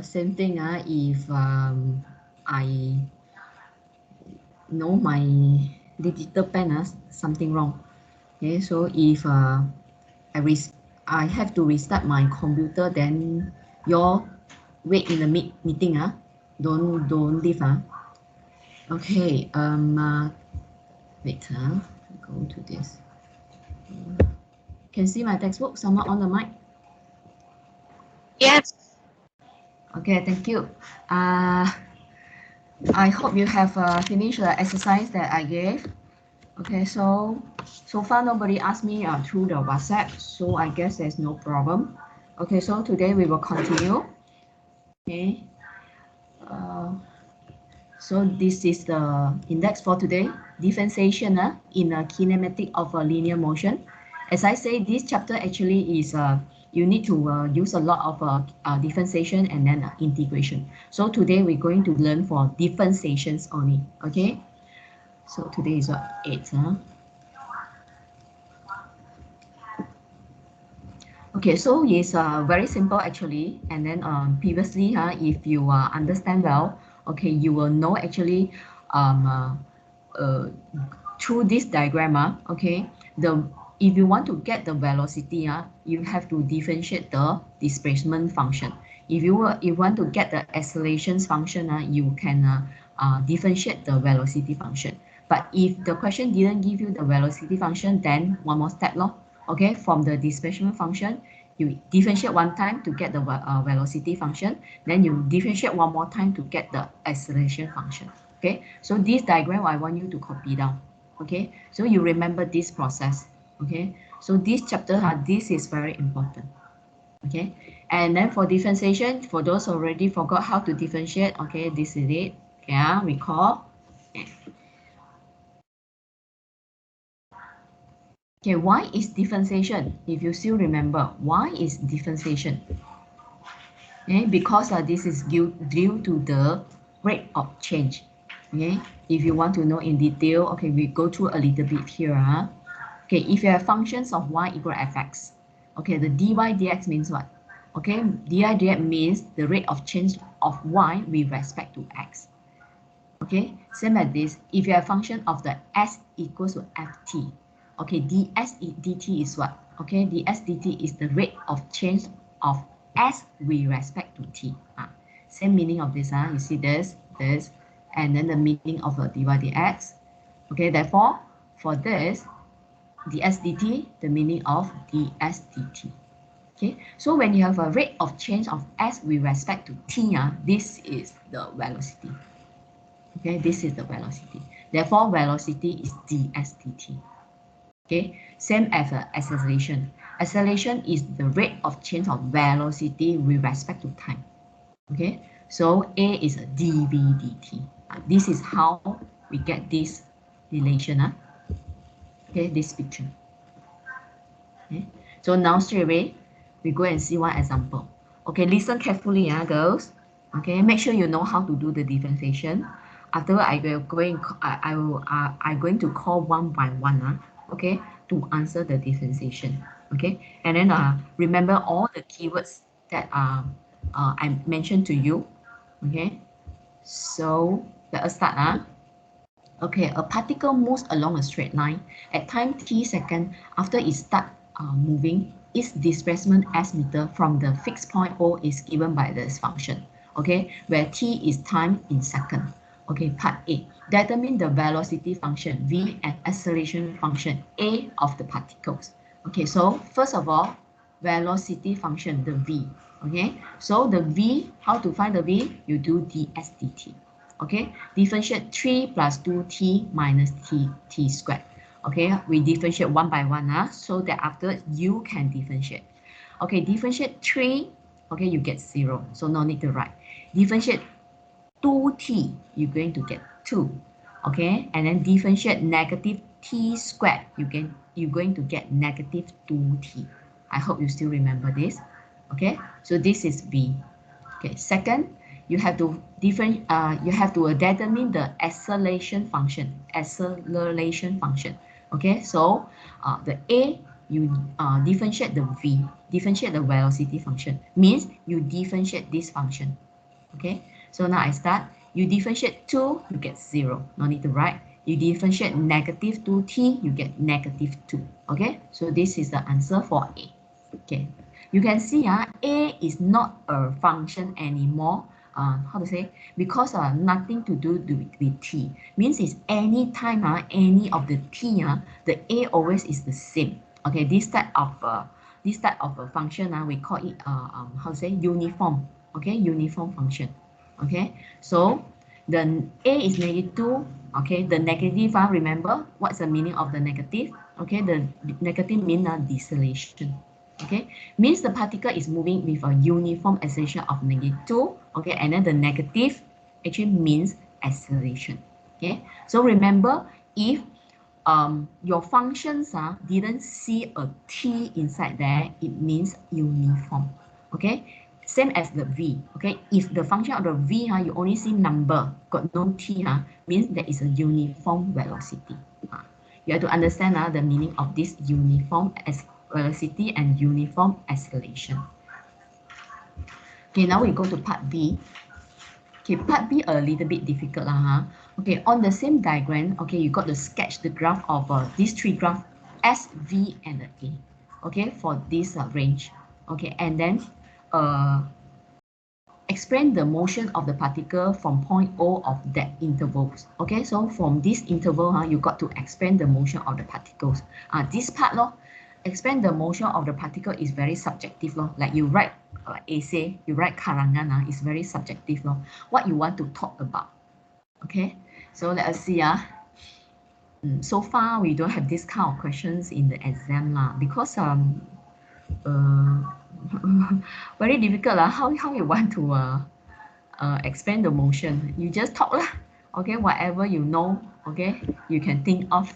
Same thing. If I know my digital pen, something wrong. Okay, so if I have to restart my computer, then you wait in the meeting. Don't leave. Okay. Wait. Go to this. Can see my textbook? Someone on the mic? Yes. Okay, thank you. I hope you have finished the exercise that I gave. Okay, so far nobody asked me through the WhatsApp, so I guess there's no problem. Okay, so today we will continue. Okay. So this is the index for today, differentiation in a kinematic of a linear motion. As I say, this chapter actually is you need to use a lot of differentiation and then integration. So today we're going to learn for differentiations only. Okay. So today is what, 8. Okay, so it's very simple actually. And then previously, if you understand well, okay, you will know actually through this diagram, okay, if you want to get the velocity, you have to differentiate the displacement function. If you want to get the acceleration function, you can differentiate the velocity function. But if the question didn't give you the velocity function, then one more step, okay, from the displacement function, you differentiate one time to get the velocity function, then you differentiate one more time to get the acceleration function. Okay, so this diagram I want you to copy down. Okay, so you remember this process. Okay, so this chapter, this is very important. Okay, and then for differentiation, for those already forgot how to differentiate, okay, this is it. Okay, recall. Okay, why is differentiation? If you still remember, why is differentiation? Okay, because this is due to the rate of change. Okay, if you want to know in detail, okay, we go through a little bit here. Okay, if you have functions of y equal fx, okay, the dy dx means what? Okay, dy dx means the rate of change of y with respect to x. Okay, same as this. If you have function of the s equals to ft, okay, ds dt is what? Okay, ds dt is the rate of change of s with respect to t. Same meaning of this. You see this, and then the meaning of dy dx. Okay, therefore, for this, ds dt, the meaning of ds dt. Okay, so when you have a rate of change of s with respect to t, this is the velocity. Okay, this is the velocity. Therefore, velocity is ds dt. Okay, same as acceleration. Acceleration is the rate of change of velocity with respect to time. Okay, so a is a dv dt. This is how we get this relation. Okay, this picture. Okay, so now straight away we go and see one example. Okay, listen carefully, girls. Okay, make sure you know how to do the differentiation. Afterward, I'm going to call one by one, okay, to answer the differentiation. Okay, and then remember all the keywords that I mentioned to you. Okay, so let us start. Okay, a particle moves along a straight line at time t second after it starts moving. Its displacement s meter from the fixed point O is given by this function. Okay, where t is time in second. Okay, part A. Determine the velocity function v and acceleration function a of the particles. Okay, so first of all, velocity function, the v. Okay, so the v, how to find the v? You do ds dt. Okay, differentiate 3 plus 2t minus t squared. Okay, we differentiate one by one, so that after you can differentiate. Okay, differentiate 3, okay, you get 0, so no need to write. Differentiate 2t, you're going to get 2. Okay, and then differentiate negative t squared, you're going to get negative 2t. I hope you still remember this. Okay, so this is v. Okay, second, you have to determine the acceleration function. Okay, so the a, you differentiate the v, differentiate the velocity function, means you differentiate this function. Okay, so now I start. You differentiate 2, you get 0. No need to write. You differentiate negative 2t, you get negative 2. Okay, so this is the answer for A. Okay, you can see A is not a function anymore. How to say? Because nothing to do with t. Means it's any time any of the t the A always is the same. Okay, this type of a function we call it how to say, uniform. Okay, uniform function. Okay, so the A is negative 2. Okay, the negative remember what's the meaning of the negative? Okay, the negative means deceleration. Okay, means the particle is moving with a uniform acceleration of -2. Okay, and then the negative actually means acceleration. Okay, so remember, if your functions didn't see a t inside there, it means uniform. Okay, same as the v. Okay, if the function of the v you only see number, got no t means there is a uniform velocity. You have to understand the meaning of this uniform as velocity and uniform acceleration. Okay, now we go to part B. Okay, part B a little bit difficult Okay, on the same diagram, okay, you got to sketch the graph of these three graphs, S, V, and A. Okay, for this range. Okay, and then explain the motion of the particle from point O of that intervals. Okay, so from this interval, you got to explain the motion of the particles. This part, explain the motion of the particle is very subjective. Like you write essay, you write karangan, it's very subjective. What you want to talk about. Okay, so let us see. So far, we don't have this kind of questions in the exam because very difficult. How you want to explain the motion? You just talk lah. Okay, whatever you know. Okay, you can think of.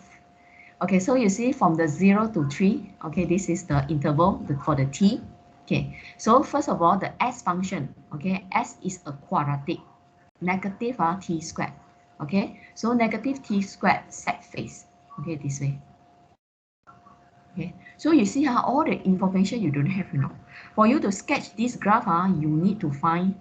Okay, so you see from the 0 to 3. Okay, this is the interval for the t. Okay, so first of all, the s function. Okay, s is a quadratic, negative t squared. Okay, so negative t squared set phase. Okay, this way. Okay, so you see all the information you don't have, For you to sketch this graph, you need to find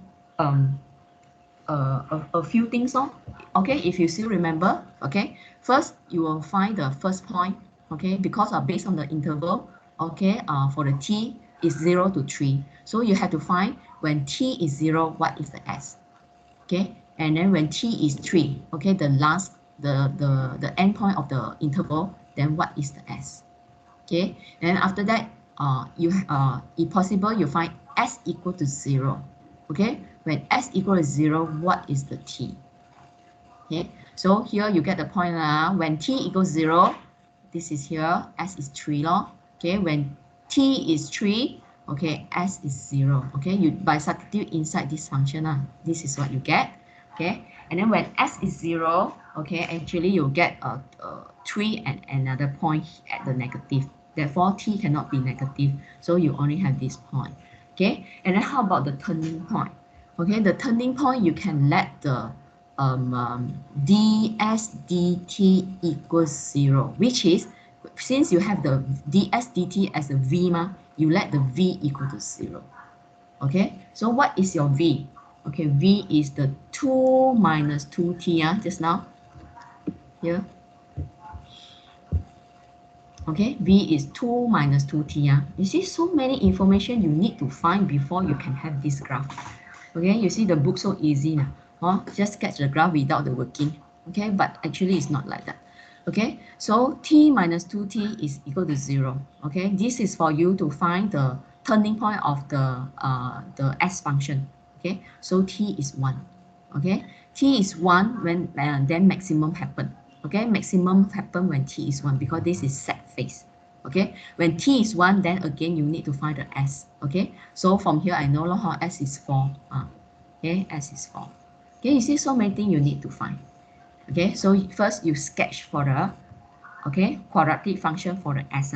a few things. Okay, if you still remember, okay, first you will find the first point. Okay, because based on the interval, okay, for the t is 0 to 3. So you have to find when t is 0, what is the s? Okay, and then when t is 3, okay, the last, the end point of the interval, then what is the s? Okay, and after that, if possible, you find s equal to 0. Okay, when s equal to 0, what is the t? Okay, so here you get the point. When t equals 0, this is here, s is 3 Okay, when t is 3, okay, s is 0. Okay, you by substitute inside this function, this is what you get. Okay, and then when s is 0, okay, actually you get a 3 and another point at the negative. Therefore, t cannot be negative, so you only have this point. Okay, and then how about the turning point? Okay, the turning point, you can let the ds dt equals 0, which is, since you have the ds dt as a v, you let the v equal to 0. Okay, so what is your v? Okay, v is the 2 minus 2t just now here. Okay, v is 2 minus 2t. You see, so many information you need to find before you can have this graph. Okay, you see the book so easy now. Just sketch the graph without the working. Okay, but actually it's not like that. Okay, so t minus 2t is equal to 0. Okay, this is for you to find the turning point of the s function. Okay, so t is 1. Okay, t is 1 when then maximum happen. Okay, maximum happen when t is 1 because this is set phase. Okay, when t is 1, then again you need to find the s. Okay, so from here I know how s is 4. Okay, s is 4. Okay, you see so many things you need to find. Okay, so first you sketch for the quadratic function for the s.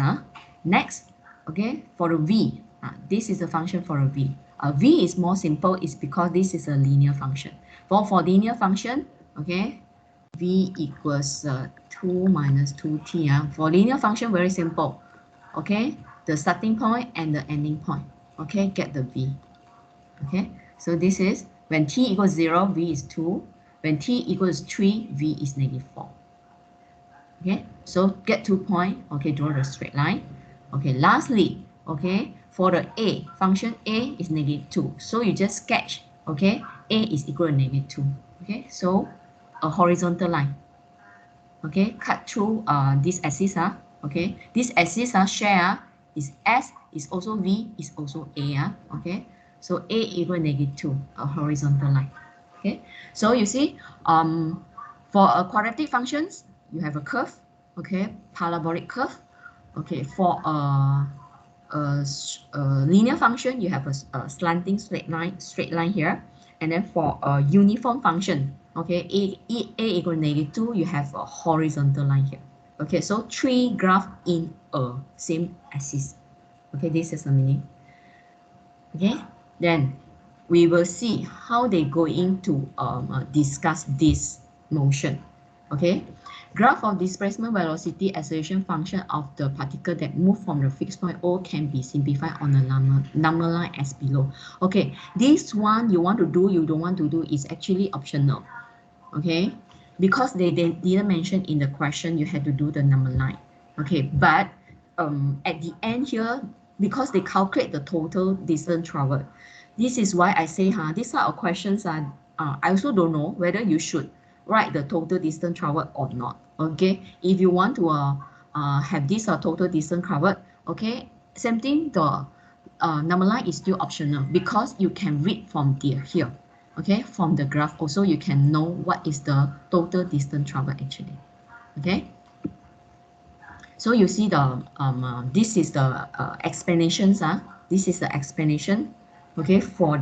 Next, okay, for the v, this is the function for a v. V is more simple, is because this is a linear function. For linear function, okay, v equals 2 minus 2t. For linear function, very simple. Okay, the starting point and the ending point. Okay, get the v. Okay, so this is When t equals 0, v is 2. When t equals 3, v is -4. Okay, so get 2 points. Okay, draw the straight line. Okay, lastly, okay, for the a function, a is -2. So you just sketch, okay, a is equal to -2. Okay, so a horizontal line. Okay, cut through this axis. Okay, this axis share is s, is also v, is also a. Okay, so a equal -2, a horizontal line. Okay, so you see, for a quadratic functions, you have a curve. Okay, parabolic curve. Okay, for a linear function, you have a slanting straight line here. And then for a uniform function, okay, a equal -2, you have a horizontal line here. Okay, so three graphs in a same axis. Okay, this is the meaning. Okay, then we will see how they going to discuss this motion. Okay, graph of displacement, velocity, acceleration function of the particle that move from the fixed point O can be simplified on a number line as below. Okay, this one you want to do, you don't want to do is actually optional. Okay, because they didn't mention in the question you had to do the number line. Okay, but at the end here, because they calculate the total distance traveled, this is why I say, these sort of questions are, I also don't know whether you should write the total distance traveled or not. Okay, if you want to have this total distance covered, okay, same thing, the number line is still optional because you can read from here. Okay, from the graph also you can know what is the total distance traveled actually. Okay, so you see the this is the explanations. This is the explanation. Okay, for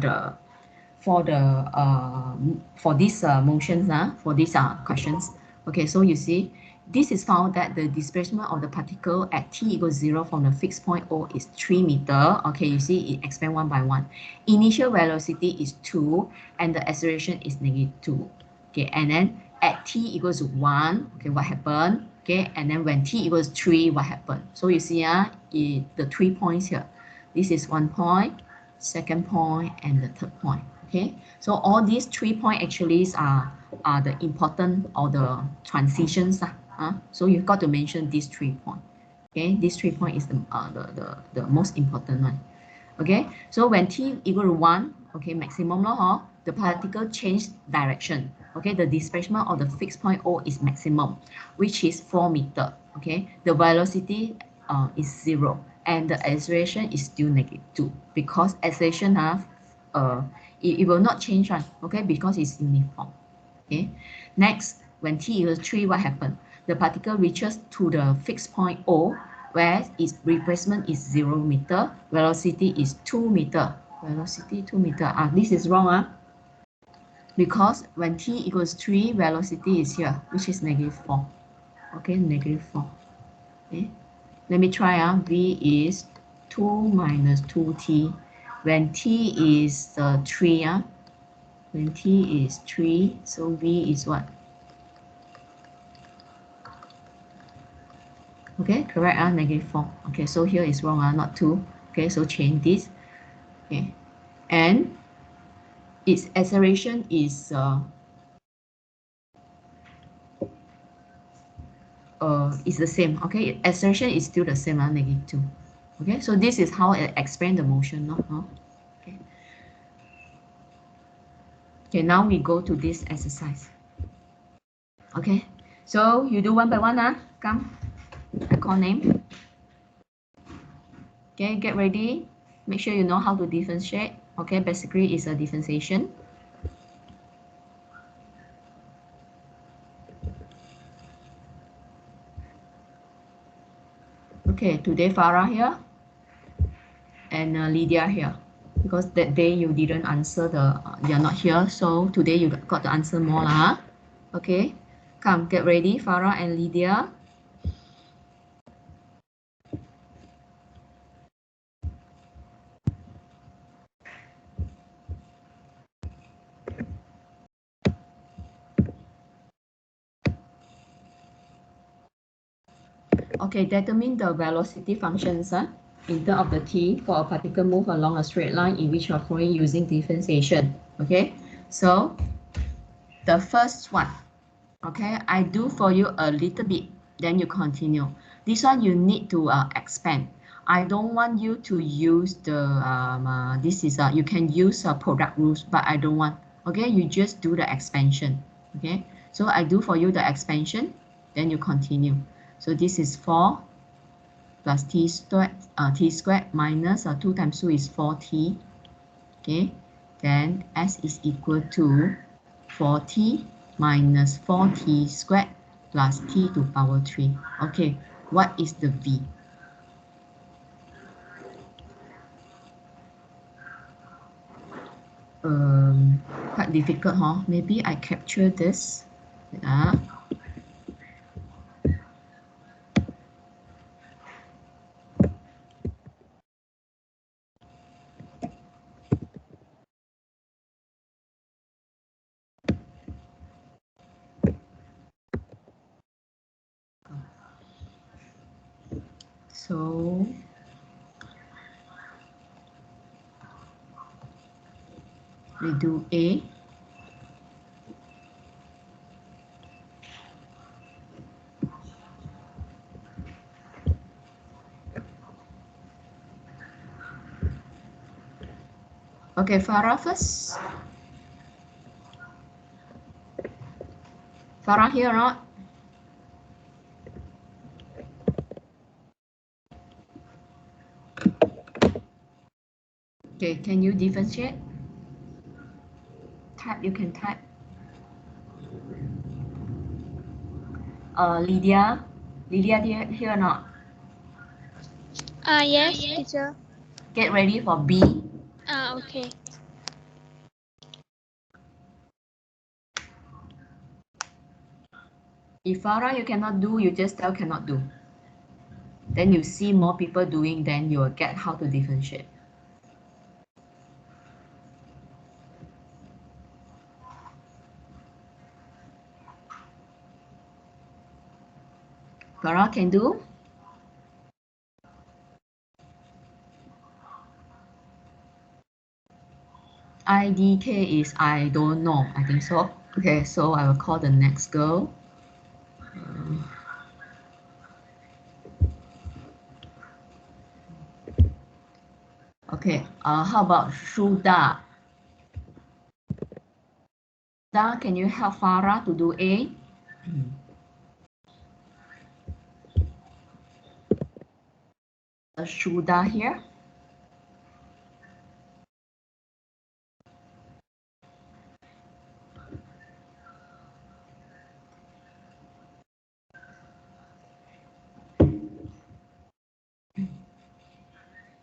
these motions, for these questions. Okay, so you see, this is found that the displacement of the particle at t equals 0 from the fixed point O is 3 meter. Okay, you see it expand one by one. Initial velocity is 2 and the acceleration is -2. Okay, and then at t equals 1, okay, what happened? Okay, and then when t equals 3, what happened? So you see, the 3 points here. This is 1 point, second point, and the third point. Okay, so all these 3 points actually are the important or the transitions. So you've got to mention these 3 points. Okay, this 3 point is the most important one. Okay, so when t equal to 1, okay, maximum law, the particle change direction. Okay, the displacement of the fixed point O is maximum, which is 4 meter. Okay, the velocity is 0 and the acceleration is still -2 because acceleration it will not change, right? Okay, because it's uniform. Okay, next, when t equals 3, what happened? The particle reaches to the fixed point O, where its replacement is 0 meter, velocity is 2 meter. Velocity 2 meter. This is wrong, because when t equals 3, velocity is here, which is -4. Okay, -4. Okay, let me try. V is 2 minus 2t. When t is 3, when t is 3, so v is what? Okay, correct, -4. Okay, so here is wrong, not 2. Okay, so change this. Okay, and its acceleration is the same. Okay, acceleration is still the same, -2. Okay, so this is how I explain the motion. Okay. Okay, now we go to this exercise. Okay, so you do one by one. Come, I call name. Okay, get ready. Make sure you know how to differentiate. Okay, basically it's a differentiation. Okay, today Farah here and Lydia here, because that day you didn't answer you're not here, so today you got to answer more lah. Okay, come, get ready, Farah and Lydia. Okay, determine the velocity functions in terms of the t for a particle move along a straight line in which you are flowing using differentiation. Okay, So the first one, okay, I do for you a little bit, then you continue. This one you need to expand. I don't want you to use the this is you can use product rules, but I don't want. Okay, you just do the expansion. Okay, so I do for you the expansion, then you continue. So this is 4 plus t squared minus 2 times 2 is 4t. Okay, then s is equal to 4t minus 4t squared plus t to power 3. Okay, what is the v? Quite difficult, huh? Maybe I capture this. Yeah. So we do A. Okay, Farah first. Farah here or not? Okay, can you differentiate? Type, you can type. Lydia here or not? Yes, teacher. Get ready for B. Okay. If Farah you cannot do, you just tell cannot do. Then you see more people doing, then you will get how to differentiate. Farah can do? IDK is I don't know, I think so. Okay, so I will call the next girl. Okay, how about Shuda? Shuda, can you help Farah to do A? Shuda here.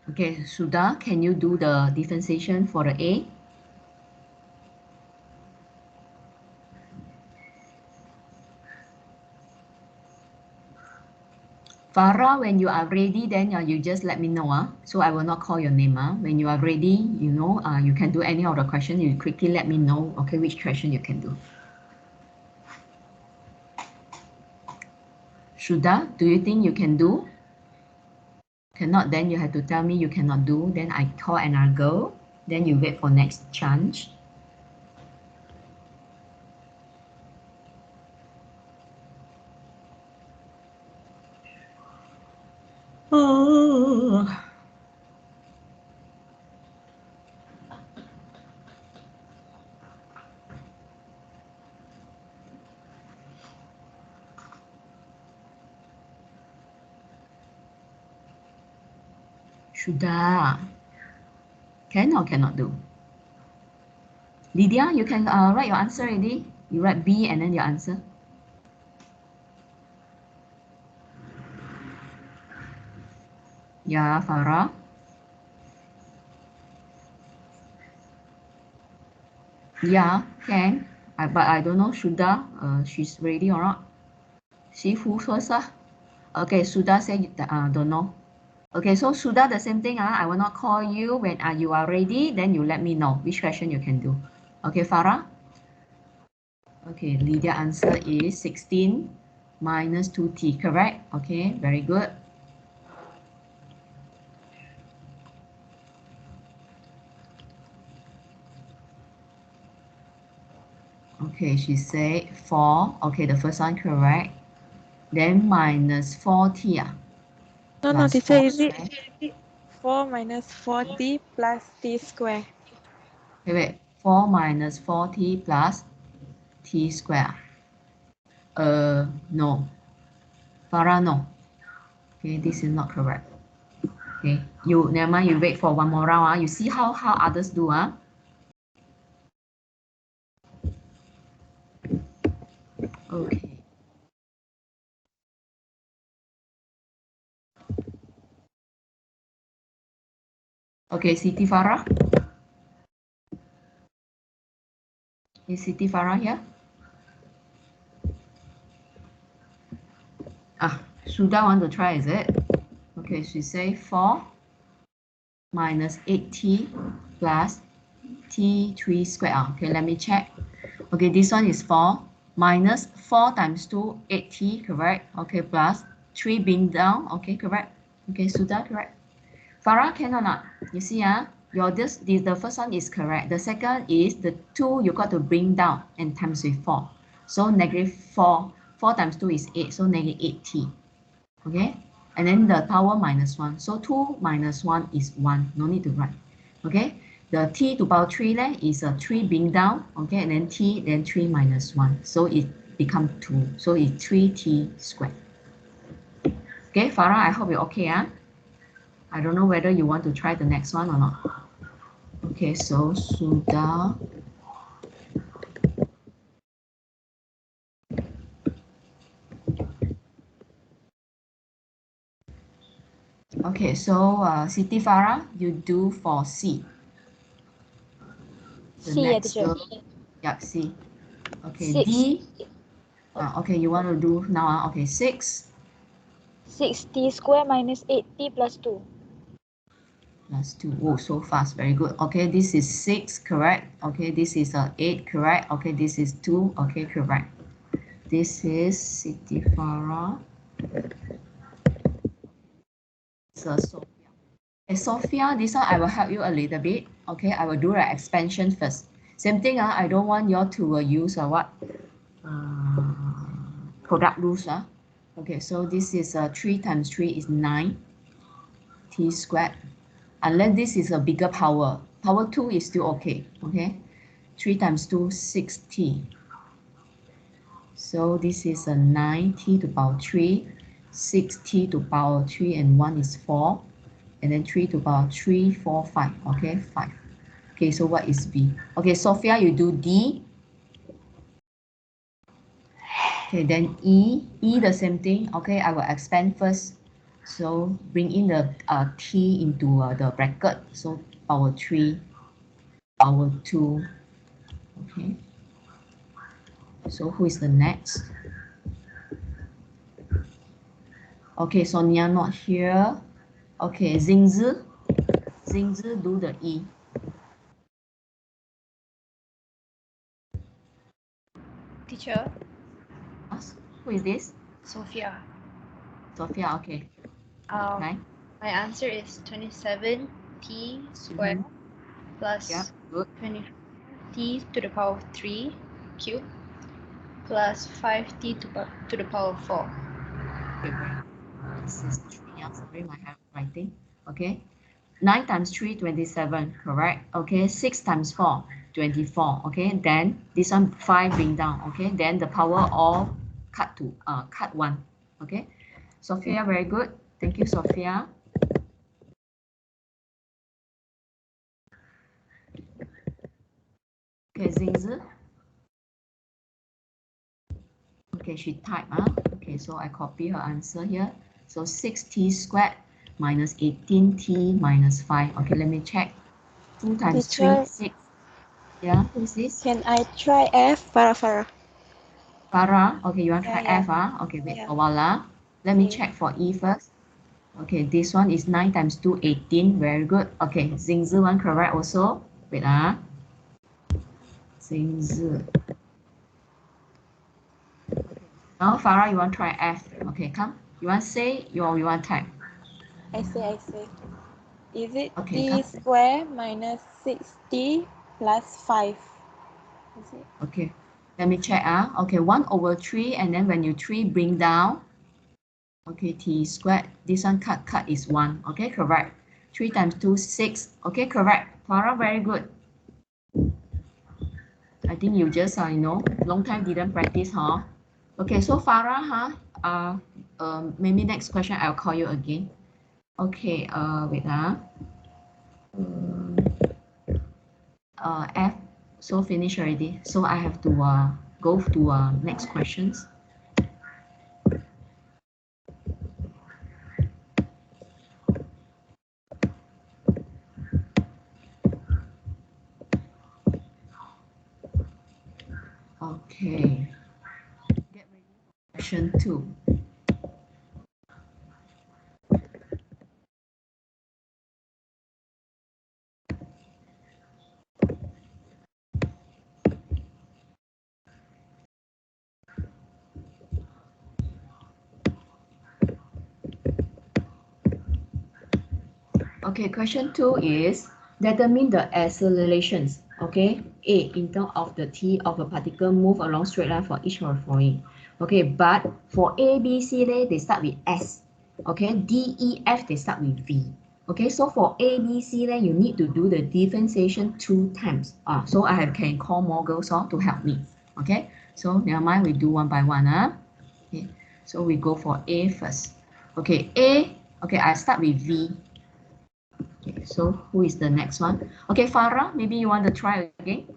Okay, Shuda, can you do the differentiation for the A? Farah, when you are ready, then you just let me know. So I will not call your name. When you are ready, you can do any of the question. You quickly let me know, okay, which question you can do. Shuda, do you think you can do? Cannot, then you have to tell me you cannot do. Then I call another girl. Then you wait for next chance. Oh. Shuda, can or cannot do? Lydia, you can write your answer already. You write B and then your answer. Yeah, Farah. Yeah, can. But I don't know Shuda, she's ready or not. See who first. Okay, Shuda said don't know. Okay, so Shuda, the same thing. I will not call you when you are ready. Then you let me know which question you can do. Okay, Farah. Okay, Lydia answer is 16 minus 2t, correct? Okay, very good. Okay, she said 4. Okay, the first one correct. Then minus 4t No, plus teacher, 4 is square. it 4 minus 4t plus t square? Okay, wait. 4 minus 4t plus t square. No. Farah, no. Okay, this is not correct. Okay, you never mind, you wait for one more round. You see how others do. Okay. Okay, Siti Farah. Is Siti Farah here? Suda want to try, is it? Okay, she say 4 minus 8t plus t3 squared. Okay, let me check. Okay, this one is 4 minus 4 times 2, 8t, correct? Okay, plus 3 being down. Okay, correct. Okay, Suda, correct. Farah, can or not? You see, the first one is correct. The second is the 2 you got to bring down and times with 4. So negative 4. 4 times 2 is 8, so negative 8t. Okay, and then the power minus 1. So 2 minus 1 is 1. No need to write. Okay, the t to power 3 is a 3 being down. Okay, and then t, then 3 minus 1. So it becomes 2. So it's 3t squared. Okay, Farah, I hope you're okay. I don't know whether you want to try the next one or not. Okay, so Suda. Okay, so Siti Farah, you do for C. The C, next teacher. girl. Yep, C. Okay, 6. D. Okay, you want to do now. Okay, 6 6t square minus 8t plus 2. plus 2. Oh, so fast. Very good. Okay, this is 6, correct. Okay, this is 8, correct. Okay, this is 2. Okay, correct. This is Siti Farah. So Sophia. Okay, Sophia, this one I will help you a little bit. Okay, I will do the expansion first. Same thing. I don't want you all to use what? Product rules. Okay, so this is 3 times 3 is 9 t squared. Unless this is a bigger power. Power 2 is still okay. Okay, 3 times 2, 6t. So this is a 9t to power 3, 6t to power 3, and 1 is 4. And then 3 to power 3, 4, 5. Okay, 5. Okay, so what is B? Okay, Sophia, you do D. Okay, then E. E, the same thing. Okay, I will expand first. So bring in the T into the bracket. So power 3, power 2. Okay. So who is the next? Okay, Sonia not here. Okay, Xingzi. Xingzi do the E. Teacher, Who is this? Sophia. Sophia, okay. Um, Okay. my answer is 27t squared Yeah, plus good. 24t to the power of 3 cube plus 5t to the power of 4. Okay, right. This is 3. Sorry, my handwriting. Okay. 9 times 3, 27, correct? Okay, 6 times 4, 24. Okay, then this one 5 bring down. Okay, then the power all cut 1. Okay, Sophia, very good. Thank you, Sophia. Okay, Xingzi. Okay, she typed. Okay, so I copy her answer here. So 6t squared minus 18t minus 5. Okay, let me check. 2 times 3, Teacher, 6. Yeah, who is this? can I try F? Farah. Farah. Okay, you want to try Yeah. F. Okay, wait Yeah. for a while. Let me Okay. check for E first. Okay, this one is 9 times 2, 18. Very good. Okay, Xingzi one correct also. Wait. Xingzi. Now, Farah, you want to try F. Okay, come. You want to say or you want to type? I say. Is it Okay, t come. square minus 6t plus 5? Is it? Okay. Let me check. Okay, 1 over 3, and then when you 3 bring down, okay, t squared. This one cut is 1. Okay, correct. 3 times 2, 6. Okay, correct. Farah, very good. I think you just, long time didn't practice, huh? Okay, so Farah, maybe next question I'll call you again. Okay, wait, F, so finish already. So I have to go to next questions. Okay. Get ready for question 2. Okay, question 2 is determine the accelerations. Okay, A in terms of the t of a particle move along straight line for each of the following. Okay, but for A, B, C, they start with S. Okay, D, E, F, they start with V. Okay, so for A, B, C, you need to do the differentiation 2 times. So I can call more girls to help me. Okay, so never mind, we do one by one. Okay, so we go for A first. Okay, A, okay, I start with V. Okay, so who is the next one? Okay, Farah, maybe you want to try again.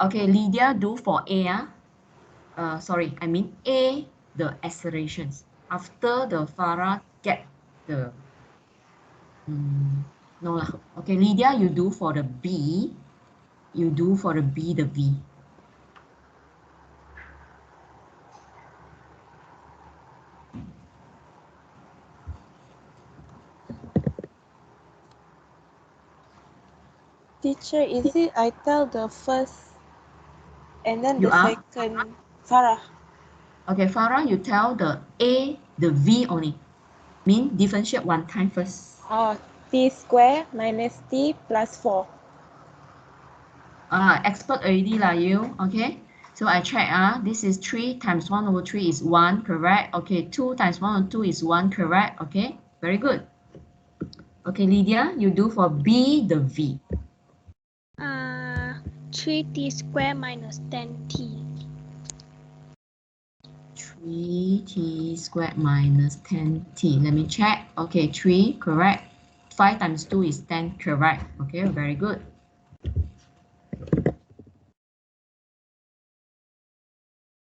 Okay, Lydia, do for A. Sorry, I mean A, the accelerations. After the Farah get the, no lah. Okay, Lydia, you do for the B. You do for the B, the V. Teacher, is it I tell the first and then You the are? second? Farah. Okay, Farah, you tell the A, the V only. Mean differentiate one time first. Oh, t square minus t plus 4. Expert already lah you, okay? So I check, this is 3 times 1 over 3 is 1, correct? Okay, 2 times 1 over 2 is 1, correct? Okay, very good. Okay, Lydia, you do for B, the V. 3t square minus 10t. 3t squared minus 10t. Let me check. Okay, 3, correct. 5 times 2 is 10, correct. Okay, very good.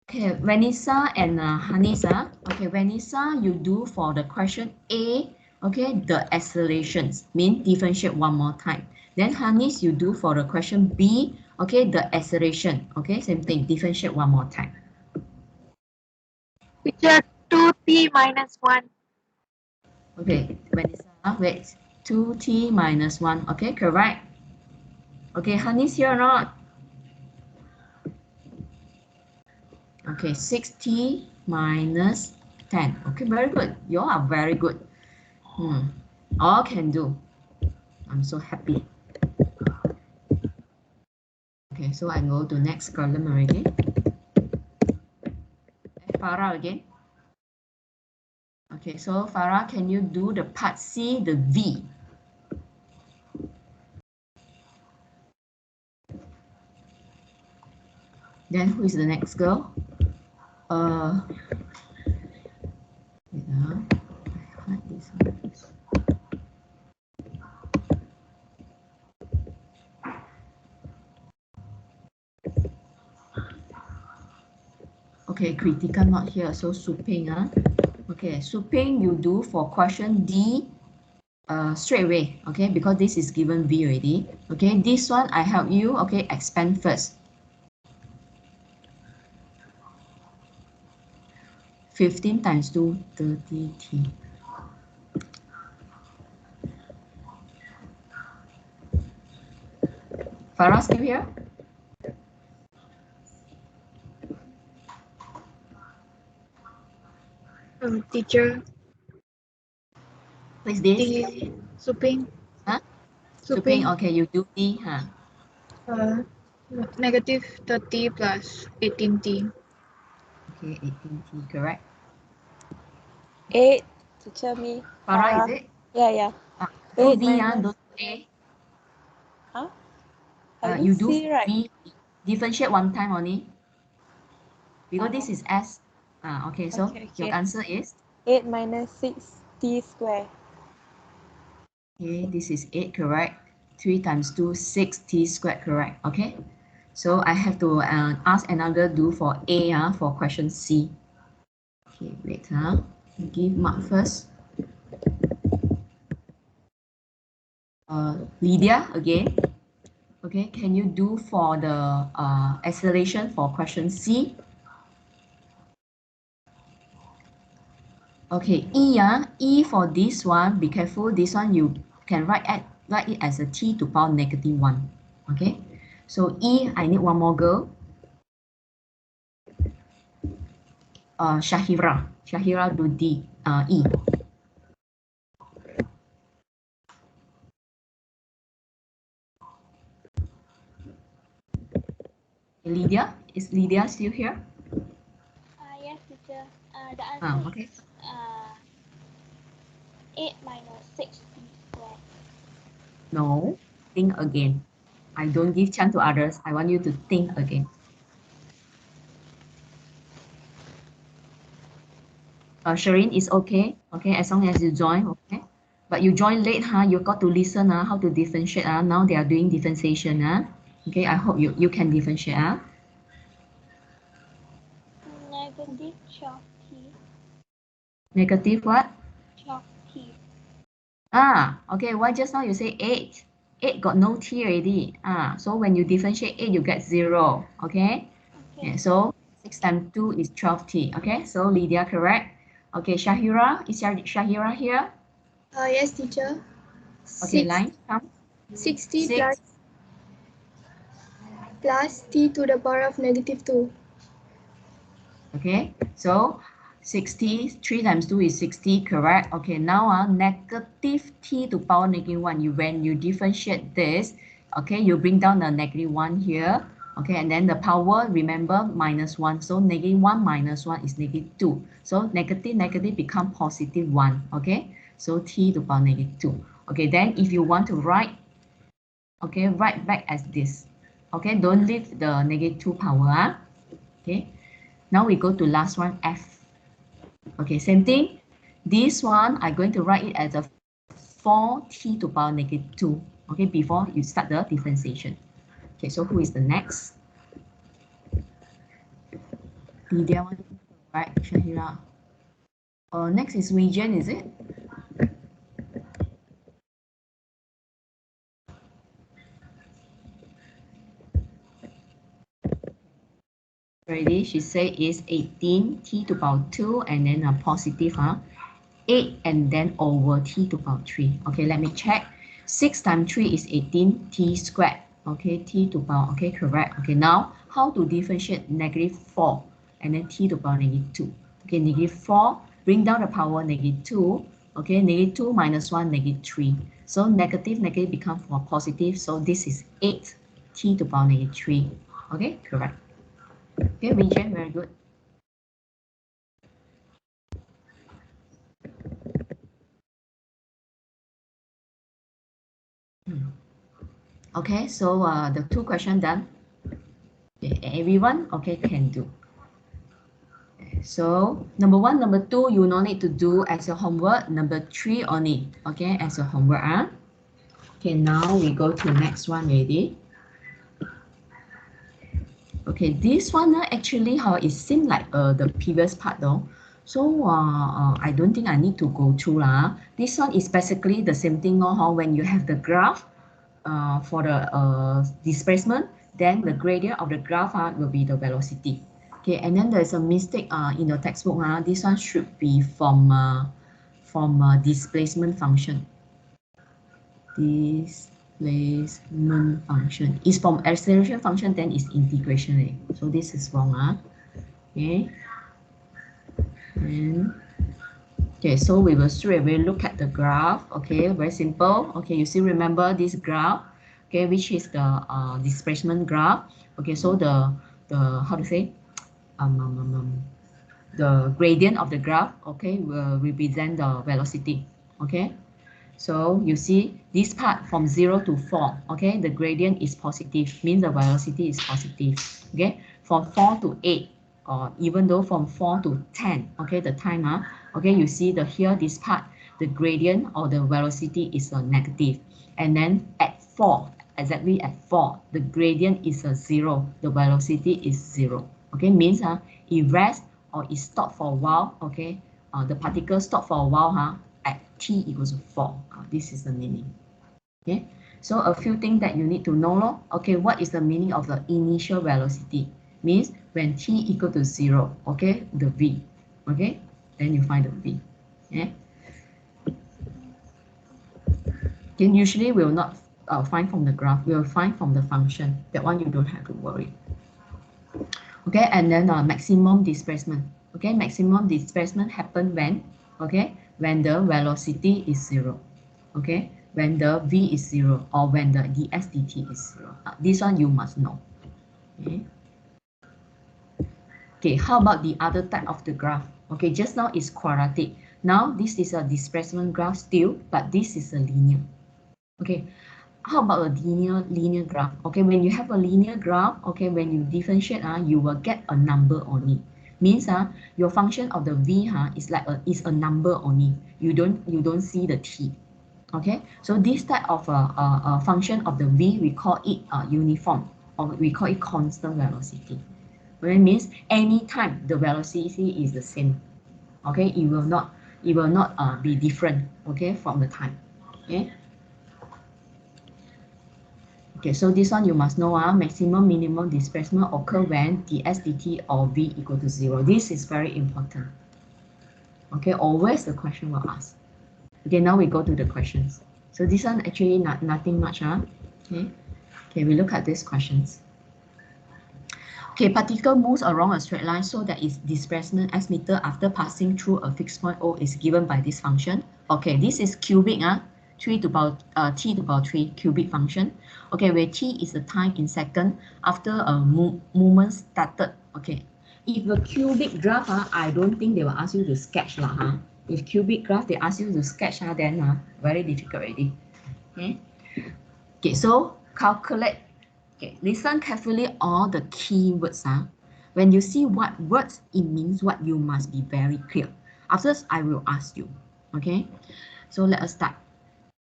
Okay, Vanessa and Hanisa. Okay, Vanessa, you do for the question A, okay, the accelerations, mean differentiate one more time. Then Hanis, you do for the question B, okay, the acceleration, okay, same thing, differentiate one more time. Teacher, 2t minus 1. Okay, Vanessa, wait, 2t minus 1, okay, correct. Okay, Hanis here or not? Okay, 6t minus 10. Okay, very good. You all are very good. All can do. I'm so happy. Okay, so I go to next column already. Farah again. Okay, so Farah, can you do the part C, the V? Then who is the next girl? Wait, I hide this one. Okay, critical not here, so Suping. Okay, Suping, you do for question D straight away, okay, because this is given V already. Okay, this one I help you, okay, expand first. 15 times 2, 30t. Farah still here? Teacher, Who is this? Suping. Huh? Suping, okay, you do D, huh? Negative 30 plus 18t. Okay, 18t, correct. 8, teacher me. Farah, is it? Yeah, yeah. Do 8 B, minus. don't do A. Huh? I You didn't do see right. B, differentiate one time only. Because Oh, this is S. Okay, so okay, your okay. answer is? 8 minus 6t square. Okay, this is 8, correct. 3 times 2, 6t squared, correct. Okay, so I have to ask another do for A for question C. Okay, wait. Give mark first. Lydia, again. Okay, can you do for the acceleration for question C? Okay, E for this one, be careful. This one you can write it as a t to power negative 1. Okay, so E, I need one more girl. Shahira do E. Lydia, is Lydia still here? Yes, teacher. The answer Okay. is 8 minus 6t squared. No, think again. I don't give chance to others. I want you to think again. Shireen is okay. Okay, as long as you join, okay. But you join late, you got to listen, how to differentiate. Now they are doing differentiation. Okay, I hope you can differentiate. Negative 12t. Negative what? 12t. Okay, why just now you say 8? 8 got no t already. So when you differentiate 8, you get 0. Okay? Okay. Yeah, so 6 times 2 is 12t. Okay, so Lydia correct. Okay, Shahira, is Shahira here? Yes, teacher. Okay, 6, line, come. 60 6. plus t to the power of negative 2. Okay, so 60, 3 times 2 is 60, correct? Okay, now negative t to power negative 1, when you differentiate this, okay, you bring down the negative 1 here, okay, and then the power, remember, minus 1, so negative 1 minus 1 is negative 2, so negative become positive 1, okay, so t to power negative 2. Okay, then if you want to write, okay, write back as this, okay, don't leave the negative 2 power, okay. Now we go to last one, F. Okay, same thing. This one, I'm going to write it as a 4t to power negative 2. Okay, before you start the differentiation. Okay, so who is the next? Lydia one, right? Shahira. Next is region, is it? Ready? She say is 18 t to power 2 and then a positive 8 and then over t to power 3. Okay, let me check. 6 times 3 is 18 t squared. Okay, t to power, okay, correct. Okay, now how to differentiate negative 4 and then t to power negative 2. Okay, negative 4, bring down the power negative 2. Okay, negative 2 minus 1, negative 3. So negative become for positive. So this is 8 t to power negative 3. Okay, correct. Okay, region, very good. Okay, so the two questions done. Okay, everyone, okay, can do. So number 1, number 2, you no need to do as your homework. Number 3 only, okay, as your homework. Okay, now we go to next one already. Okay, this one actually how it seemed like the previous part though. So I don't think I need to go through This one is basically the same thing when you have the graph for the displacement, then the gradient of the graph will be the velocity. Okay, and then there's a mistake in the textbook. This one should be from displacement function. Displacement function is from acceleration function, then is integration. So this is wrong. Okay, and okay, so we will straight away look at the graph. Okay, very simple. Okay, you still remember this graph? okay, which is the displacement graph. Okay, so the how to say the gradient of the graph, okay, will represent the velocity. Okay, so you see this part from 0 to 4, okay, the gradient is positive, means the velocity is positive. Okay, from 4 to 8, or even though from 4 to 10, okay, the time, okay, you see the here this part, the gradient or the velocity is a negative, and then at 4, exactly at 4, the gradient is a 0, the velocity is 0. Okay, means it rests or it stop for a while. Okay, the particle stop for a while at t equals to 4. This is the meaning. Okay, so a few things that you need to know. Okay, what is the meaning of the initial velocity? Means when t equal to 0, okay, the v. Okay, then you find the v. Okay, then usually we will not find from the graph, we will find from the function. That one you don't have to worry. Okay, and then maximum displacement. Okay, maximum displacement happen when, okay, when the velocity is 0. Okay, when the v is 0, or when the ds dt is 0. This one you must know. Okay. Okay, how about the other type of the graph? Okay, just now is quadratic. Now this is a displacement graph still, but this is a linear. Okay, how about a linear graph? Okay, when you have a linear graph, okay, when you differentiate, you will get a number on it. Means your function of the v is like a number only. You don't see the t. Okay, so this type of a function of the v, we call it uniform, or we call it constant velocity. It means anytime the velocity is the same. Okay, it will not be different. Okay, from the time. Okay. Okay, so this one you must know, maximum minimum displacement occur when ds dt or v equal to 0. This is very important. Okay, always the question will ask. Okay, now we go to the questions. So this one actually nothing much. Okay, we look at these questions. Okay, particle moves along a straight line so that its displacement s meter after passing through a fixed point O is given by this function. Okay, this is cubic, 3 to power t to power 3 cubic function. Okay, where t is the time in second after a movement started. Okay, if a cubic graph, I don't think they will ask you to sketch lah. If cubic graph they ask you to sketch, then very difficult already. Okay. Okay, so calculate. Okay, listen carefully all the keywords. When you see what words, it means what, you must be very clear. After this, I will ask you. Okay, so let us start.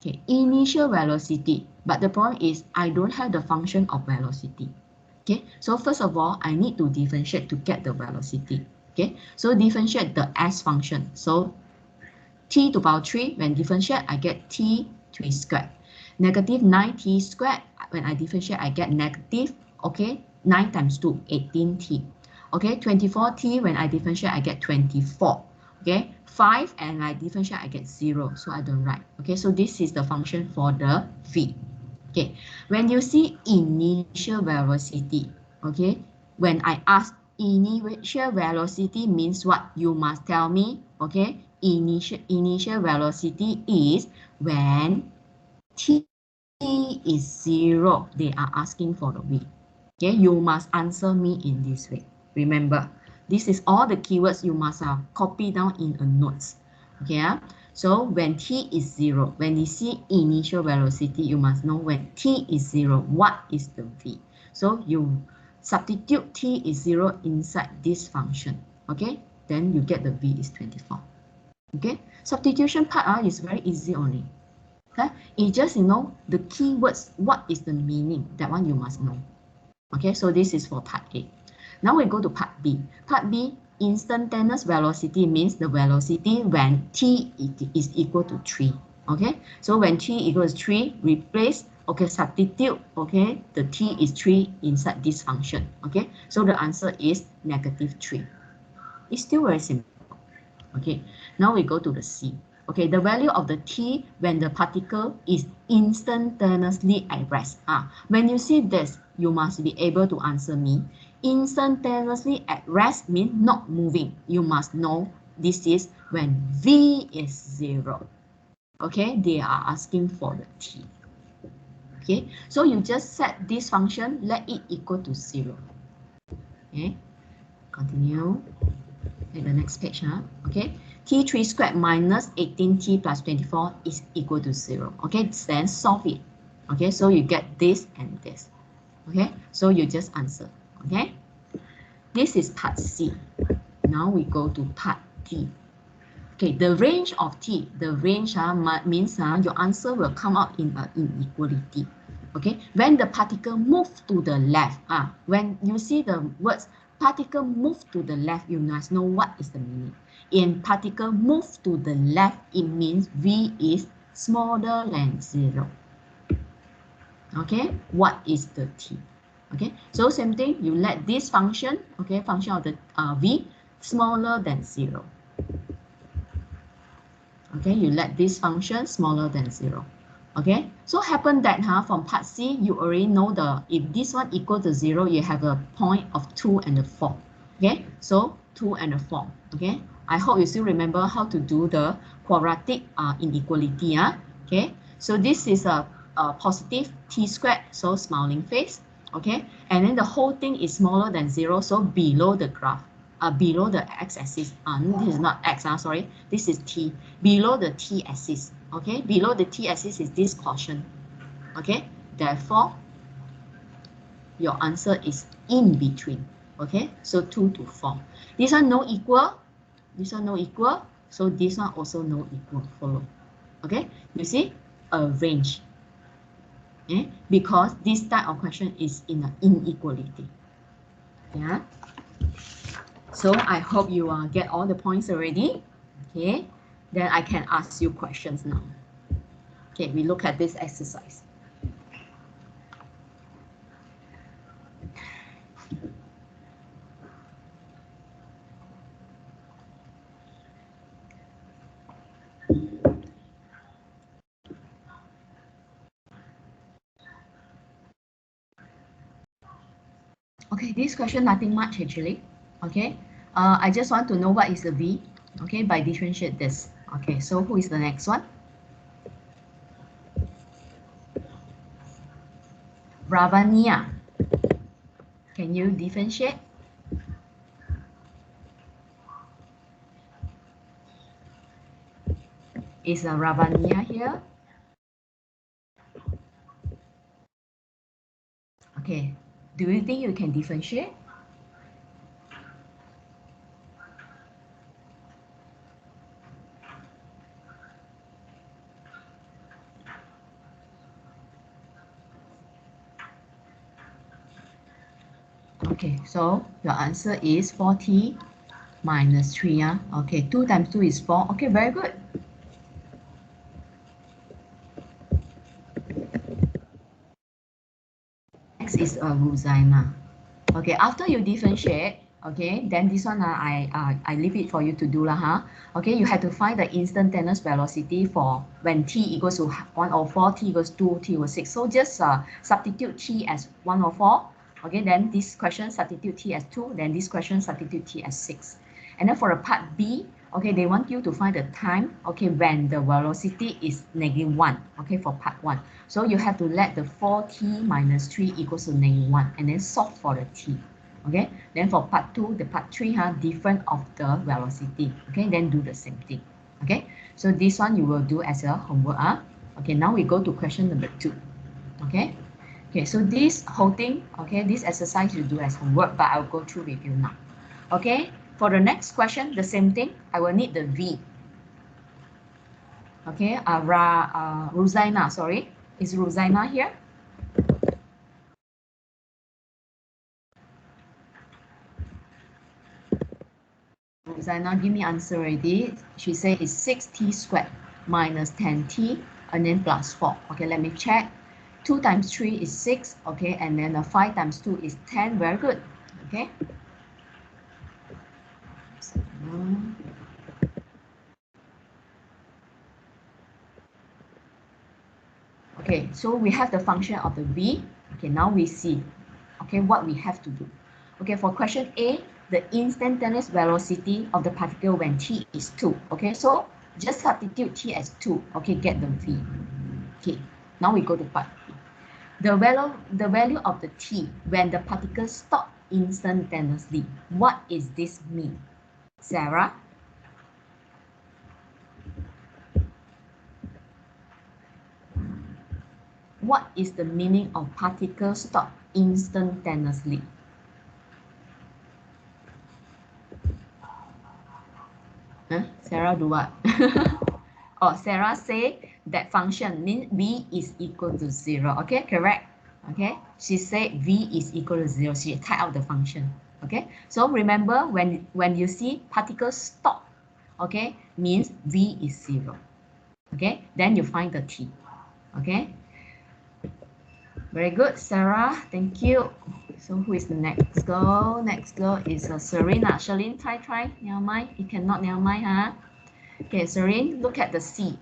Okay, initial velocity, but the problem is I don't have the function of velocity. Okay, so first of all, I need to differentiate to get the velocity. Okay, so differentiate the s function. So t to power 3, when differentiate, I get t 3 squared. Negative 9t squared, when I differentiate, I get negative, okay, 9 times 2, 18t. Okay, 24t, when I differentiate, I get 24. Okay, 5, and I differentiate, I get 0, so I don't write. Okay, so this is the function for the v. Okay, when you see initial velocity, okay, when I ask initial velocity means what, you must tell me. Okay, initial velocity is when t is 0, they are asking for the v. Okay, you must answer me in this way. Remember, this is all the keywords you must copy down in a notes. Okay, so when t is 0, when you see initial velocity, you must know when t is 0, what is the v. So you substitute t is 0 inside this function. Okay, then you get the v is 24. Okay, substitution part is very easy only. Okay, it's just, the keywords, what is the meaning, that one you must know. Okay, so this is for part A. Now we go to part B. Part B, instantaneous velocity means the velocity when t is equal to 3. Okay, so when t equals 3, replace, okay, substitute, okay, the t is 3 inside this function. Okay, so the answer is negative 3. It's still very simple. Okay, now we go to the C. Okay, the value of the t when the particle is instantaneously at rest. When you see this, you must be able to answer me. Instantaneously at rest means not moving. You must know this is when v is 0. Okay, they are asking for the t. Okay, so you just set this function, let it equal to 0. Okay, continue. At the next page, okay, t3 squared minus 18t plus 24 is equal to 0. Okay, then solve it. Okay, so you get this and this. Okay, so you just answer. Okay, this is part C. Now we go to part D. Okay, the range of t, the range means your answer will come out in an inequality. Okay, when the particle move to the left, when you see the words particle move to the left, you must know what is the meaning. In particle move to the left, it means V is smaller than 0. Okay, what is the t? Okay, so same thing, you let this function, okay, function of the V smaller than 0. Okay, you let this function smaller than 0. Okay, so happen that from part C, you already know if this one equal to 0, you have a point of 2 and a 4. Okay, so 2 and a 4. Okay, I hope you still remember how to do the quadratic inequality. Okay, so this is a positive t squared, so smiling face. Okay, and then the whole thing is smaller than 0, so below the graph. Below the x-axis. This is not x, sorry. This is t. Below the t-axis. Okay, below the t-axis is this portion. Okay, therefore, your answer is in between. Okay, so 2 to 4. This one no equal. This one no equal. So this one also no equal. Follow. Okay, you see a range. Okay, because this type of question is in an inequality. Yeah. So I hope you get all the points already. Okay, then I can ask you questions now. Okay, we look at this exercise. Okay, this question nothing much actually. Okay, I just want to know what is the V. Okay, by differentiate this. Okay, so who is the next one? Ravania. Can you differentiate? Is Ravania here? Okay, do you think you can differentiate? Okay, so your answer is 4t minus 3. Okay, 2 times 2 is 4. Okay, very good. Next is Rosanna. Okay, after you differentiate, okay, then this one I leave it for you to do lah. Okay, you have to find the instantaneous velocity for when t equals to 1/4, t equals 2, t equals 6. So just substitute t as 1/4. Okay, then this question substitute t as 2, then this question substitute t as 6. And then for the part B, okay, they want you to find the time, okay, when the velocity is -1, okay, for part 1. So you have to let the 4t minus 3 equals to -1 and then solve for the t. Okay, then for part 2, the part 3 different of the velocity. Okay, then do the same thing. Okay, so this one you will do as a homework. Okay, now we go to question number 2. Okay. Okay, so this whole thing, okay, this exercise you do as homework, but I'll go through with you now. Okay, for the next question, the same thing, I will need the V. Okay, Rosanna, sorry, is Rosanna here? Rosanna, give me answer already. She said it's 6t squared minus 10t and then plus 4. Okay, let me check. 2 times 3 is 6, okay, and then 5 times 2 is 10. Very good. Okay. Okay, so we have the function of the V. Okay, now we see, okay, what we have to do. Okay, for question A, the instantaneous velocity of the particle when t is 2. Okay, so just substitute t as 2. Okay, get the V. Okay, now we go to part B. The value of the t when the particles stop instantaneously. What is this mean? Sarah? What is the meaning of particles stop instantaneously? Huh? Sarah do what? Oh, Sarah say that function means v is equal to 0. Okay, correct. Okay, she said v is equal to 0. She typed out the function. Okay, so remember when you see particles stop, okay, means v is 0. Okay, then you find the t. Okay, very good, Sarah. Thank you. So who is the next girl? Next girl is Serena. Charlene, try. Never mind. You cannot, never mind, huh? Okay, Serene, look at the C.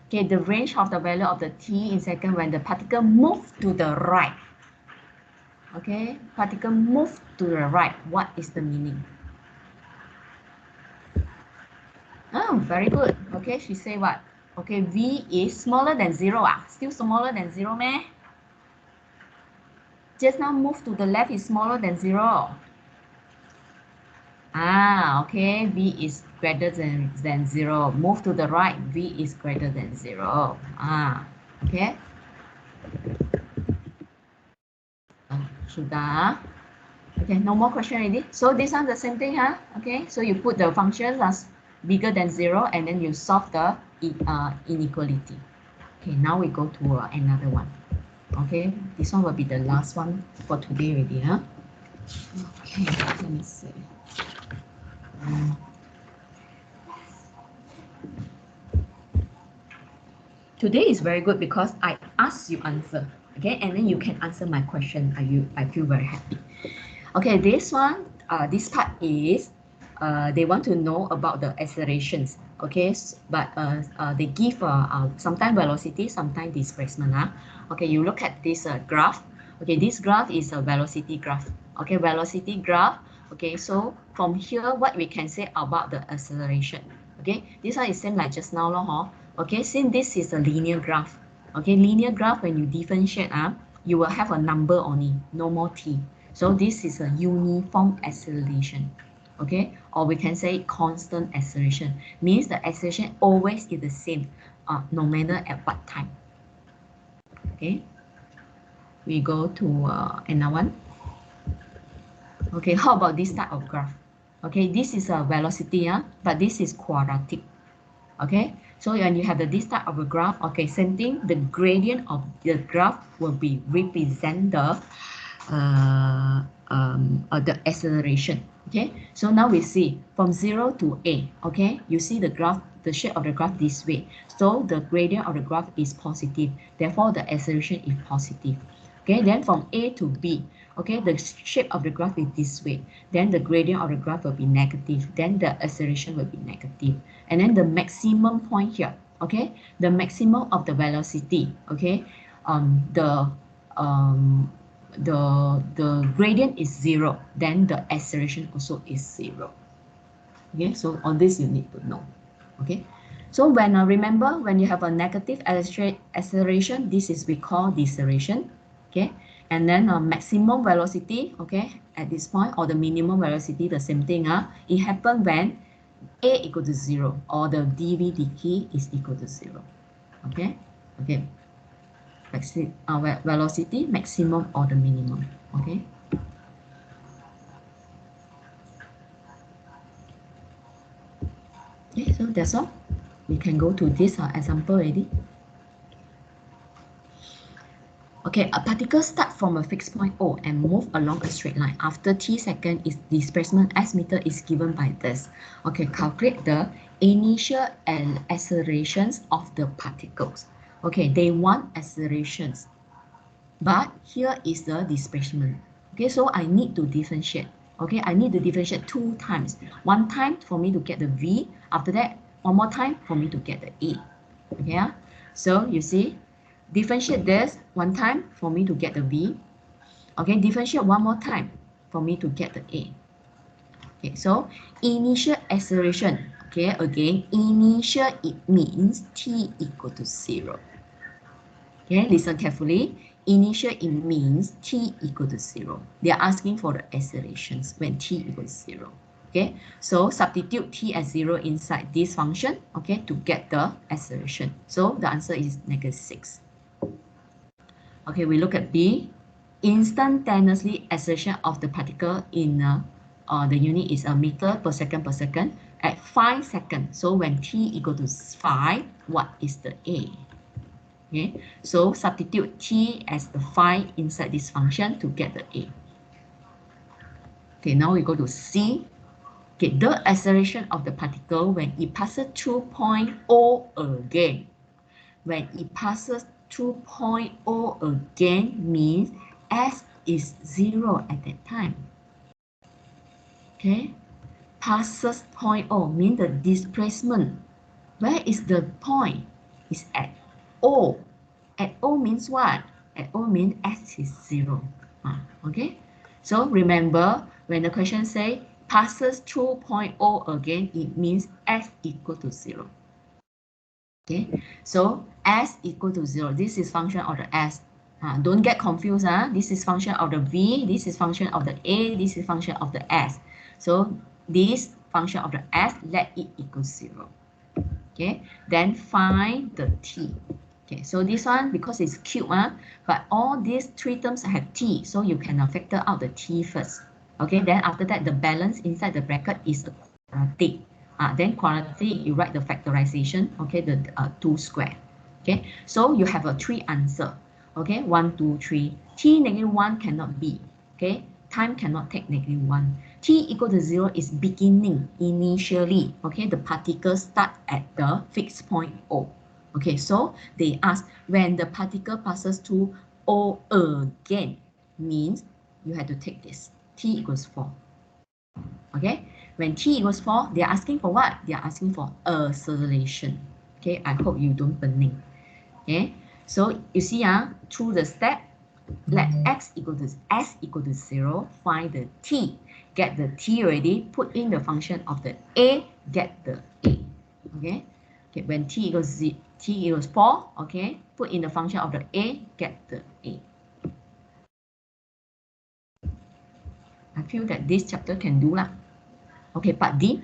Okay, the range of the value of the t in second when the particle move to the right. Okay, particle move to the right. What is the meaning? Oh, very good. Okay, she say what? Okay, v is smaller than 0. Still smaller than 0, meh? Just now move to the left is smaller than 0. Okay, v is greater than 0. Move to the right, v is greater than 0. Okay. Sudah. Okay, no more question already. So this one the same thing, huh? Okay, so you put the functions as bigger than 0 and then you solve the inequality. Okay, now we go to another one. Okay, this one will be the last one for today already, huh? Okay, let me see. Today is very good because I ask you answer, okay, and then you can answer my question. I feel very happy. Okay, this one, this part is, they want to know about the accelerations, okay, but they give sometimes velocity, sometimes displacement. Okay, you look at this graph. Okay, this graph is a velocity graph. Okay, velocity graph. Okay, so from here, what we can say about the acceleration? Okay, this one is same like just now, huh? Okay, since this is a linear graph. Okay, linear graph, when you differentiate, you will have a number only, no more t. So this is a uniform acceleration, okay? Or we can say constant acceleration, means the acceleration always is the same, no matter at what time, okay? We go to another one. Okay, how about this type of graph? Okay, this is a velocity, but this is quadratic, okay? So when you have this type of a graph, okay, same thing, the gradient of the graph will be represent the acceleration. Okay, so now we see from 0 to A. Okay, you see the graph, the shape of the graph this way. So the gradient of the graph is positive, therefore the acceleration is positive. Okay, then from A to B, okay, the shape of the graph is this way. Then the gradient of the graph will be negative. Then the acceleration will be negative. And then the maximum point here, okay, the maximum of the velocity, okay, the gradient is 0, then the acceleration also is 0. Okay, so on this you need to know. Okay, so when remember, when you have a negative acceleration, this is we call deceleration. Okay, and then maximum velocity, okay, at this point, or the minimum velocity, the same thing. It happens when a equal to 0 or the dv dt is equal to 0. Okay, velocity, maximum or the minimum. Okay. Okay, so that's all. We can go to this example already. Okay, a particle starts from a fixed point O and move along a straight line. After t seconds, its displacement s meter is given by this. Okay, calculate the initial and accelerations of the particles. Okay, they want accelerations, but here is the displacement. Okay, so I need to differentiate. Okay, I need to differentiate 2 times. 1 time for me to get the V. After that, 1 more time for me to get the A. Okay, so you see, differentiate this 1 time for me to get the V. Okay, differentiate 1 more time for me to get the A. Okay, so initial acceleration. Okay, again, initial, it means t equal to 0. Okay, listen carefully. initial, it means t equal to 0. They are asking for the accelerations when t equals 0. Okay, so substitute t as 0 inside this function, okay, to get the acceleration. So the answer is -6. Okay, we look at B. Instantaneously acceleration of the particle in the unit is a meter per second at 5 seconds. So when t equal to 5, what is the A? Okay, so substitute t as the 5 inside this function to get the A. Okay, now we go to C. Okay, the acceleration of the particle when it passes through point O again. When it passes through point O again means S is 0 at that time. Okay, passes point O means the displacement. Where is the point? It's at O. At O means what? At O means S is 0. Okay, so remember when the question say passes through point O again, it means S equal to 0. Okay, so S equal to 0. This is function of the S. Don't get confused. This is function of the V. This is function of the A. This is function of the S. So this function of the S, let it equal 0. Okay, then find the T. Okay, so this one, because it's cube, but all these three terms have T, so you can factor out the T first. Okay, then after that, the balance inside the bracket is a quadratic. Then quadratic, you write the factorization, okay, the 2 square. Okay, so you have a 3 answer. Okay, 1, 2, 3. T -1 cannot be. Okay, time cannot take -1. T equal to 0 is beginning, initially. Okay, the particles start at the fixed point O. Okay, so they ask when the particle passes through O again, means you have to take this. T equals 4. Okay, when t equals 4, they are asking for what? They are asking for acceleration. Okay, I hope you don't burning. Okay, so you see, through the step, let s equal to 0, find the t, get the t already, put in the function of the a, get the a. Okay, okay, when t equals 4, okay, put in the function of the a, get the a. I feel that this chapter can do lah. Okay, part D.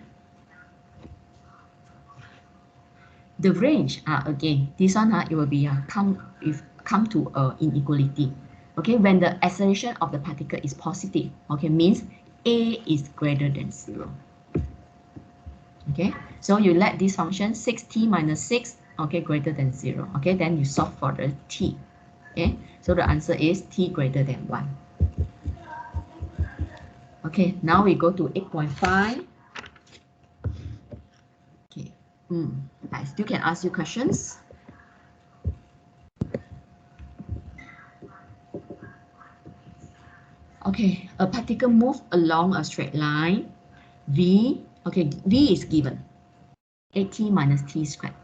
The range, again, this one, it will be come to inequality. Okay, when the acceleration of the particle is positive, okay, means a is greater than 0. Okay, so you let this function 6t minus 6, okay, greater than 0. Okay, then you solve for the t. Okay, so the answer is t greater than 1. Okay, now we go to 8.5. Okay, I still can ask you questions. Okay, a particle moves along a straight line. V, okay, V is given. 8t minus t squared.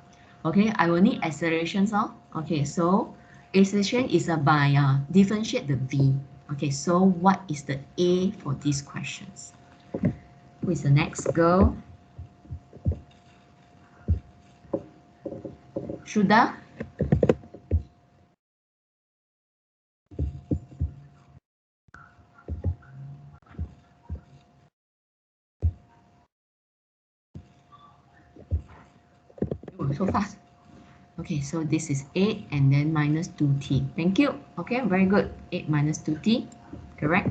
Okay, I will need accelerations. Okay, so acceleration is by differentiate the V. Okay, so what is the A for these questions? Who is the next girl? Shuda? Oh, so fast. Okay, so this is 8 and then minus 2t. Thank you. Okay, very good. 8 minus 2t, correct?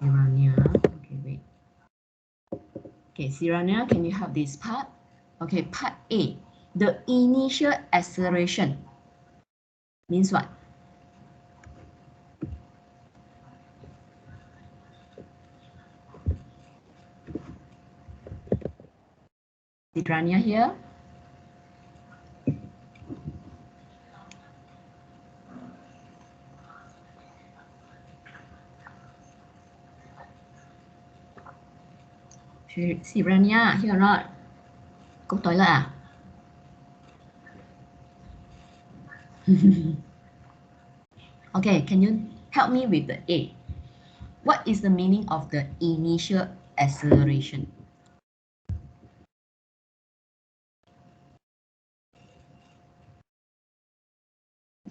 Irania. Okay, wait. Okay, Sirania, can you help this part? Okay, part A. The initial acceleration means what? Sirania here? Sirania, here or not? Go toilet. Okay, can you help me with the A? What is the meaning of the initial acceleration?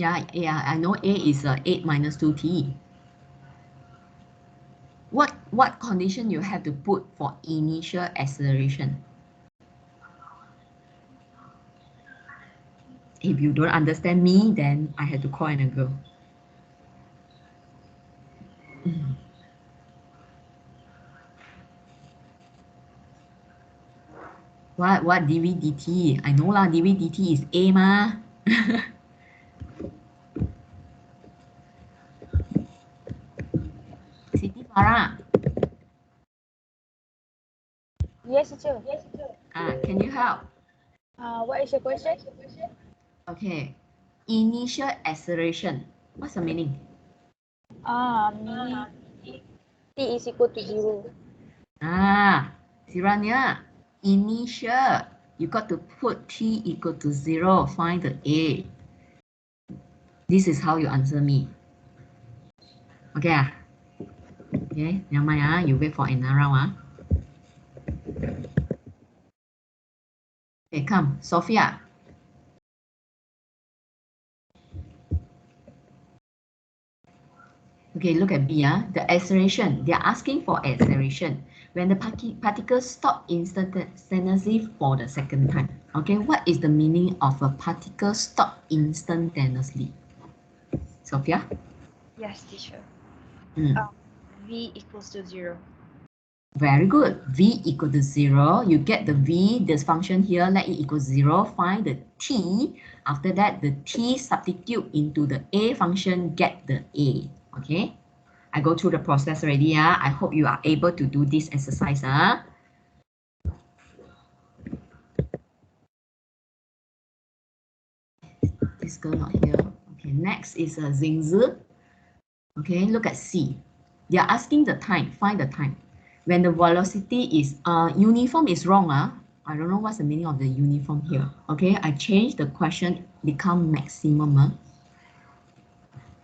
Yeah, I know A is 8 minus 2t. What condition you have to put for initial acceleration? If you don't understand me, then I have to call and go. What dv dt? I know lah, dv dt is A ma. Siti Farah, Yes, teacher. can you help? What is your question? Okay, initial acceleration. What's the meaning? Meaning t is equal to 0. Siranya, initial. You got to put t equal to 0. Find the A. This is how you answer me. Okay. Okay, never mind. You wait for another round. Okay, come, Sophia. Okay, look at B. The acceleration. They are asking for acceleration. When the particles stop instantaneously for the second time. Okay, what is the meaning of a particle stop instantaneously? Sophia? Yes, teacher. Mm. V equals to 0. Very good. V equal to 0. You get the V, this function here, let it equal 0. Find the T. After that, the T substitute into the A function, get the A. Okay. I go through the process already. I hope you are able to do this exercise. This girl not here. Okay, next is a Xingzi. Okay, look at C. They are asking the time. Find the time. When the velocity is uniform is wrong. I don't know what's the meaning of the uniform here. Okay, I change the question become maximum.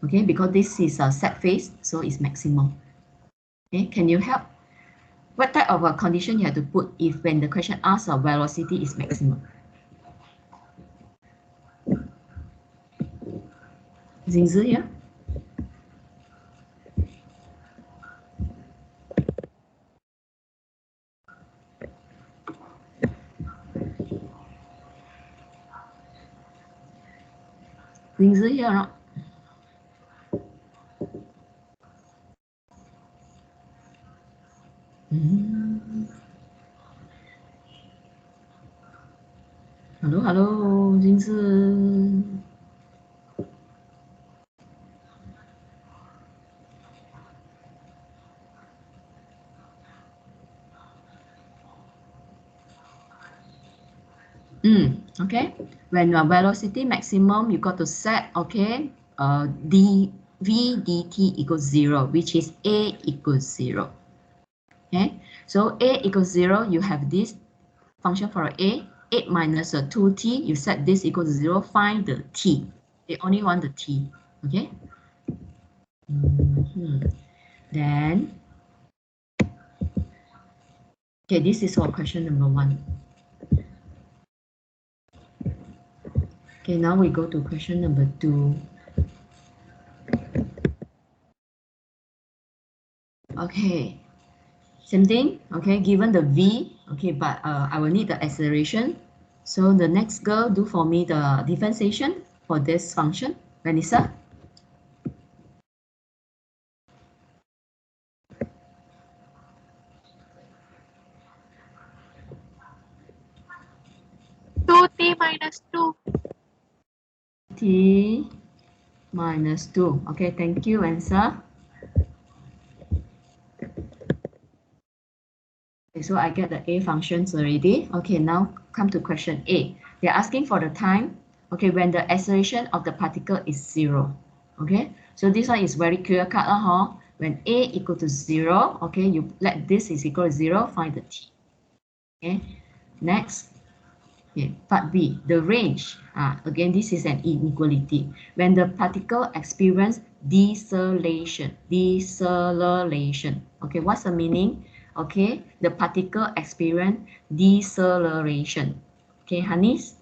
Okay, because this is a set phase, so it's maximum. Okay, can you help? What type of a condition you have to put if when the question asks a velocity is maximum? Xingzi here. Xingzi here or not? Hello, Xingzi. Okay. When velocity maximum, you got to set, okay, dv dt equals 0, which is A equals 0. Okay, so A equals 0, you have this function for A, 8 minus 2t, you set this equals 0, find the t. They only want the t, okay? Then, okay, this is for question number 1. Okay, now we go to question number 2. Okay, same thing, okay, given the V, okay, but I will need the acceleration. So the next girl do for me the differentiation for this function. Vanessa? T minus 2. T minus 2. Okay, thank you, Vanessa. Okay, so I get the A functions already. Okay, now come to question A. They're asking for the time, okay, when the acceleration of the particle is 0. Okay, so this one is very clear cut. When A equal to 0, okay, you let this is equal to 0, find the T. Okay, next. Okay, part B, the range. Again, this is an inequality. When the particle experience deceleration. Okay, what's the meaning? Okay, the particle experience deceleration. Okay, Hanis?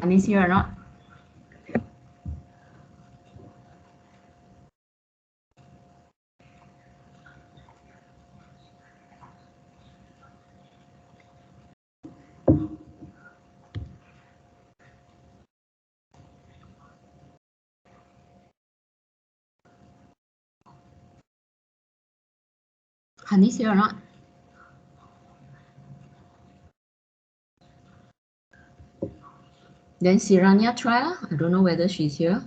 Honey's here or not? Honey's here or not? Then Siranya try lah. I don't know whether she's here.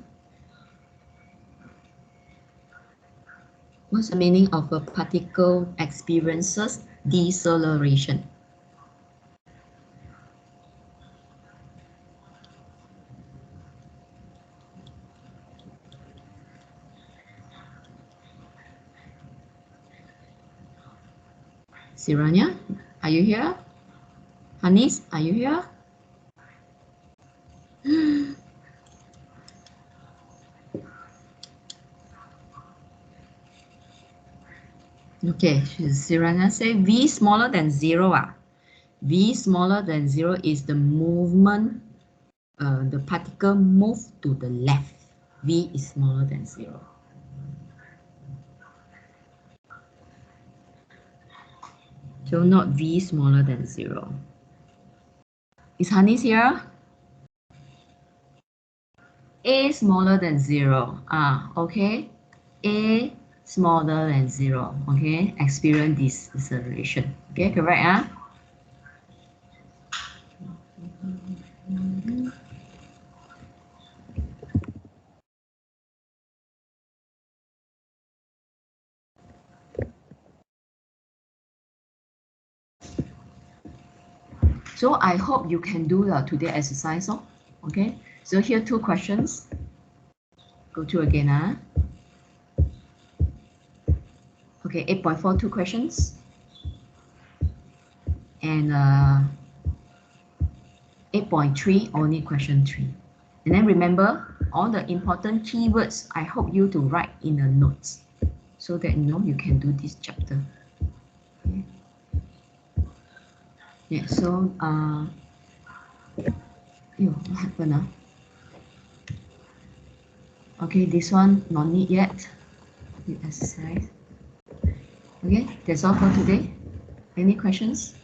What's the meaning of a particle experiences deceleration? Siranya, are you here? Hanis, are you here? Okay, Siranya say V smaller than 0. V smaller than 0 is the movement, the particle move to the left. V is smaller than 0. So not V smaller than 0. Is Hanis here? A smaller than 0. Okay. A smaller than 0. Okay. Experience this deceleration. Okay, correct? So I hope you can do the today exercise. Okay. So here 2 questions. Go to again. Okay, 8.4, 2 questions. And 8.3, only question 3. And then remember, all the important keywords, I hope you to write in the notes so that you can do this chapter. Okay. Yeah, so what happened? Okay, this one not need yet. The exercise. Okay, that's all for today. Any questions?